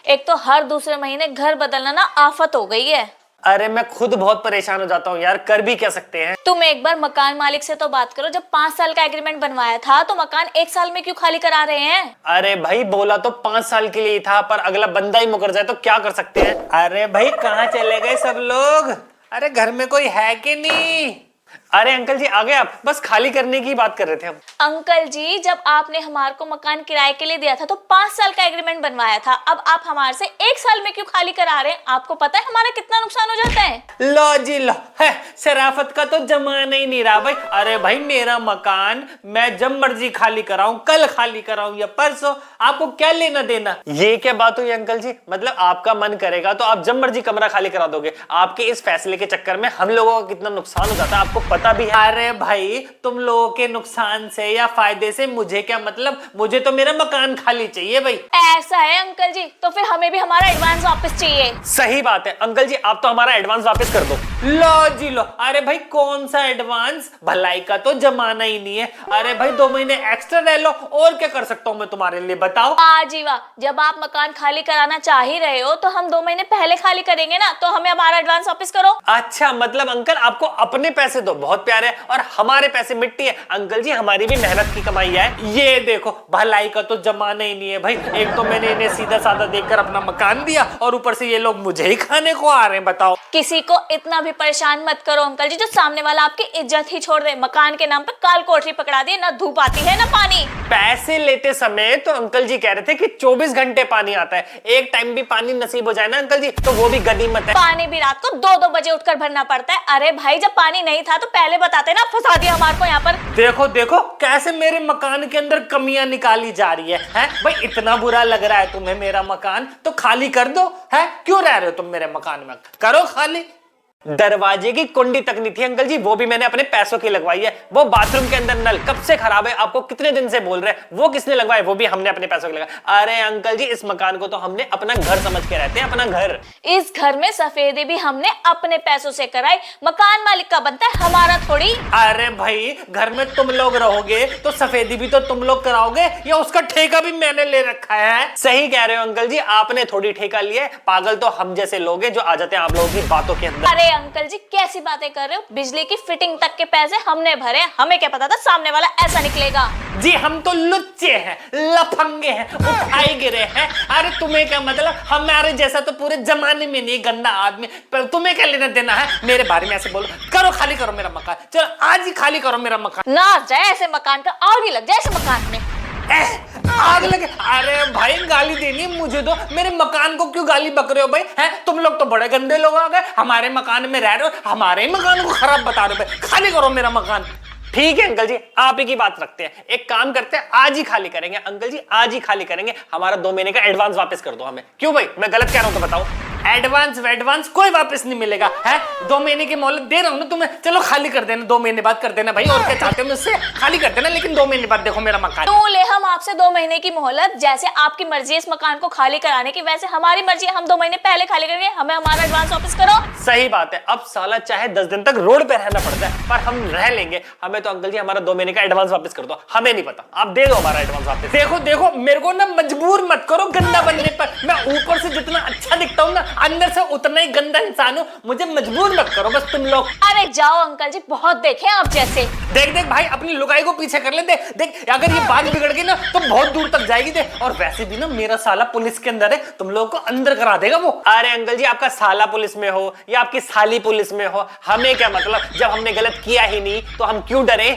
एक तो हर दूसरे महीने घर बदलना ना आफत हो गई है। अरे मैं खुद बहुत परेशान हो जाता हूँ यार, कर भी क्या सकते हैं। तुम एक बार मकान मालिक से तो बात करो, जब 5 साल का एग्रीमेंट बनवाया था तो मकान 1 साल में क्यों खाली करा रहे हैं? अरे भाई बोला तो 5 साल के लिए ही था, पर अगला बंदा ही मुकर जाए तो क्या कर सकते हैं। अरे भाई कहाँ चले गए सब लोग? अरे घर में कोई है कि नहीं? अरे अंकल जी आ गए आप, बस खाली करने की बात कर रहे थे हम। अंकल जी, जब आपने हमारे को मकान किराए के लिए दिया था तो 5 साल का एग्रीमेंट बनवाया था। अब आप हमारे से 1 साल में क्यों खाली करा रहे हैं? आपको पता है हमारा कितना नुकसान हो जाता है। लो जी लो, है शराफत का तो जमाना ही नहीं रहा भाई। अरे भाई मेरा मकान मैं जब मर्जी खाली कराऊं, कल खाली कराऊं या परसों, आपको क्या लेना देना। ये क्या बात हुई अंकल जी? मतलब आपका मन करेगा तो आप जब मर्जी कमरा खाली करा दोगे। आपके इस फैसले के चक्कर में हम लोगों का कितना नुकसान हो जाता है आपको पता भी है। अरे भाई तुम लोगों के नुकसान से या फायदे से मुझे क्या मतलब, मुझे तो मेरा मकान खाली चाहिए भाई। ऐसा है अंकल जी, तो फिर हमें भी हमारा एडवांस वापस चाहिए। सही बात है अंकल जी, आप तो हमारा एडवांस वापस कर दो। लो जी लो। अरे भाई कौन सा एडवांस, भलाई का तो जमाना ही नहीं है। अरे भाई 2 महीने एक्स्ट्रा रह लो, और क्या कर सकता हूँ मैं तुम्हारे लिए, बताओ। जी वाह, जब आप मकान खाली कराना चाह ही रहे हो तो हम 2 महीने पहले खाली करेंगे ना, तो हमें हमारा एडवांस वापस करो। अच्छा मतलब अंकल आपको अपने पैसे तो बहुत प्यारे है और हमारे पैसे मिट्टी है। अंकल जी हमारी भी मेहनत की कमाई है। ये देखो भलाई का तो जमाना ही नहीं है भाई। एक तो मैंने इन्हें सीधा साधा देखकर अपना मकान दिया और ऊपर से ये लोग मुझे ही खाने को आ रहे हैं, बताओ। किसी को इतना भी परेशान मत करो अंकल जी, जो सामने वाला आपकी इज्जत ही छोड़ दे। मकान के नाम पर काल कोठरी पकड़ा दी, ना धूप आती है ना पानी। पैसे लेते समय तो अंकल जी कह रहे थे कि 24 घंटे पानी आता है। एक टाइम भी पानी नसीब हो जाए ना अंकल जी तो वो भी गनीमत है। पानी भी रात को 2-2 बजे उठकर भरना पड़ता है। अरे भाई जब पानी नहीं था तो पहले बताते ना, फंसा दिया हमारे को यहाँ पर। देखो देखो कैसे मेरे मकान के अंदर कमियां निकाली जा रही है भाई। इतना बुरा लग रहा है तुम्हें मेरा मकान, तो खाली कर दो। है क्यों रह रहे हो तुम मेरे मकान में? करो खाली। दरवाजे की कुंडी तक नहीं थी अंकल जी, वो भी मैंने अपने पैसों की लगवाई है। वो बाथरूम के अंदर नल कब से खराब है, आपको कितने दिन से बोल रहे हैं, वो किसने लगवाए? वो भी हमने अपने पैसों की लगाया। अरे अंकल जी इस मकान को तो हमने अपना घर समझ के रहते हैं, अपना घर। इस घर में सफेदी भी हमने अपने पैसों से कराई, मकान मालिक का बनता है, हमारा थोड़ी। अरे भाई घर में तुम लोग रहोगे तो सफेदी भी तो तुम लोग कराओगे, या उसका ठेका भी मैंने ले रखा है? सही कह रहे हो अंकल जी, आपने थोड़ी ठेका लिया है। पागल तो हम जैसे लोग हैं जो आ जाते हैं आप लोगों की बातों के अंदर। अरे अंकल जी कैसी बातें कर रहे हो? बिजली की फिटिंग तक के पैसे हमने भरे, हमें क्या पता था सामने वाला ऐसा निकलेगा। जी हम तो लुच्चे हैं, लफंगे हैं, उठाए गिरे हैं। अरे तुम्हें क्या मतलब, हमारे जैसा तो पूरे जमाने में नहीं गंदा आदमी, पर तुम्हें क्या लेना देना है मेरे बारे में? ऐसे बोलो, करो खाली करो मेरा मकान, चलो आज ही खाली करो मेरा मकान। ना जाए ऐसे मकान पे, आग ही लग जाए ऐसे मकान में। आग लगे? अरे भाई गाली देनी मुझे दो, मेरे मकान को क्यों गाली बक रहे हो भाई? हैं तुम लोग तो बड़े गंदे लोग आ गए, हमारे मकान में रह रहे हो, हमारे ही मकान को खराब बता रहे हो भाई। खाली करो मेरा मकान। ठीक है अंकल जी आप ही की बात रखते हैं, एक काम करते हैं आज ही खाली करेंगे अंकल जी, आज ही खाली करेंगे। हमारा 2 महीने का एडवांस वापस कर दो हमें। क्यों भाई मैं गलत कह रहा हूं तो बताओ। एडवांस कोई वापस नहीं मिलेगा है। 2 महीने की मोहलत दे रहा हूं ना तुम्हें, चलो खाली कर देना, 2 महीने बाद कर देना भाई। और क्या चाहते हो मुझसे? खाली कर देना, लेकिन 2 महीने बाद देखो मेरा मकान। क्यों ले हम आपसे 2 महीने की मोहलत? जैसे आपकी मर्जी इस मकान को खाली कराने की, वैसे हमारी मर्जी, हम 2 महीने पहले खाली करेंगे, हमें हमारा एडवांस वापस करो। सही बात है, अब साला चाहे 10 दिन तक रोड पे रहना पड़ता है पर हम रह लेंगे। हमें तो अंकल जी हमारा 2 महीने का एडवांस वापस कर दो, हमें नहीं पता, आप दे दो हमारा एडवांस वापस। देखो देखो मेरे को ना मजबूर मत करो गंदा बनने पर। मैं ऊपर से जितना अच्छा दिखता हूँ ना, अंदर से उतना ही गंदा इंसान हूँ। मुझे मजबूर मत करो बस तुम लोग। अरे जाओ अंकल जी, बहुत देखे आप जैसे। देख देख भाई अपनी लुगाई को पीछे कर ले। देख देख अगर ये बात बिगड़ गई ना तो बहुत दूर तक जाएगी। देख और वैसे भी ना मेरा साला पुलिस के अंदर है, तुम लोगों को अंदर करा देगा वो। अरे अंकल जी आपका साला पुलिस में हो या आपकी साली पुलिस में हो, हमें क्या मतलब, जब हमने गलत किया ही नहीं तो हम क्यों डरे?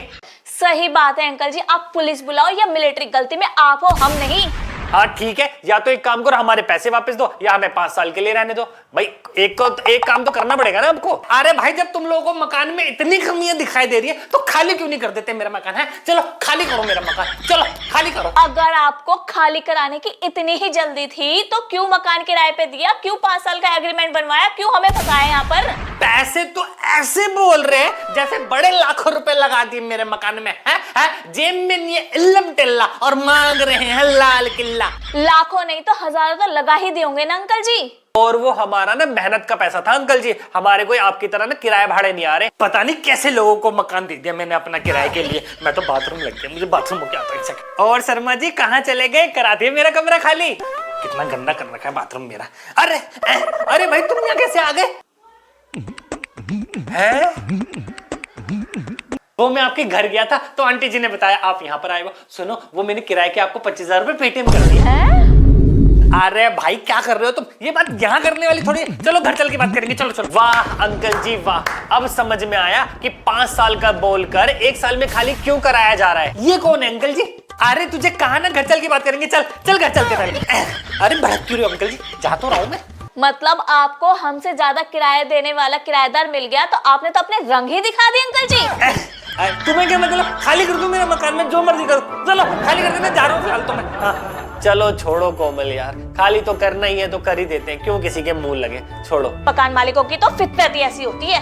सही बात है अंकल जी, आप पुलिस बुलाओ या मिलिट्री, गलती में आप हो, हम नहीं। हाँ ठीक है, या तो एक काम करो हमारे पैसे वापस दो या हमें 5 साल के लिए रहने दो भाई। एक काम तो करना पड़ेगा ना आपको। अरे भाई जब तुम लोगों को मकान में इतनी कमियां दिखाई दे रही है तो खाली क्यों नहीं कर देते मेरा मकान? है चलो खाली करो मेरा मकान, चलो खाली करो। अगर आपको खाली कराने की इतनी ही जल्दी थी तो क्यों मकान किराए पे दिया, क्यों 5 साल का एग्रीमेंट बनवाया, क्यों हमें फंसाया यहाँ पर? पैसे तो ऐसे बोल रहे हैं जैसे बड़े लाखों रुपए लगा दिए मेरे मकान में। है जेब में नहीं है इल्लम टिल्ला और मांग रहे हैं लाल किल्ला। लाखों नहीं तो हजारों तो लगा ही दिए होंगे ना अंकल जी। और वो हमारा ना मेहनत का पैसा था अंकल जी। हमारे कोई आपकी तरह ना किराए भाड़े नहीं आ रहे। पता नहीं कैसे लोगों को मकान दे दिया मैंने अपना किराए के लिए। मैं तो बाथरूम लग गया, मुझे बाथरूम हो क्या आता है। एक सेकंड। और शर्मा जी कहाँ चले गए? करा दिए मेरा कमरा खाली। कितना गंदा कर रखा है बाथरूम मेरा। अरे अरे भाई तुम यहाँ कैसे आ गए? हैं? वो मैं आपके घर गया था तो आंटी जी ने बताया आप यहाँ पर आए हो। सुनो वो मैंने किराए के आपको 25,000 रुपए पेटीएम कर दिए। अरे भाई क्या कर रहे हो तुम? ये बात यहाँ करने वाली थोड़ी है। चलो घर चल के बात करेंगे। चलो चलो। वाह अंकल जी वाह, अब समझ में आया कि 5 साल का बोलकर 1 साल में खाली क्यों कराया जा रहा है। ये कौन है अंकल जी? अरे तुझे कहा ना घर चल के बात करेंगे। चल चल घर चलते पहले। अरे भड़क क्यों रहे हो अंकल जी? जा तो रहा हूं मैं। मतलब आपको हमसे ज्यादा किराया देने वाला किराएदार मिल गया तो आपने तो अपने रंग ही दिखा दिए अंकल जी। तुम्हें क्या मतलब? खाली कर दूं मेरा मकान में जो मर्जी करो। चलो खाली कर देना, जा रहा हूँ फिलहाल तो मैं। हाँ चलो छोड़ो कोमल यार, खाली तो करना ही है तो कर ही देते हैं, क्यों किसी के मुंह लगे। छोड़ो। मकान मालिकों की तो फितरत ही ऐसी होती है।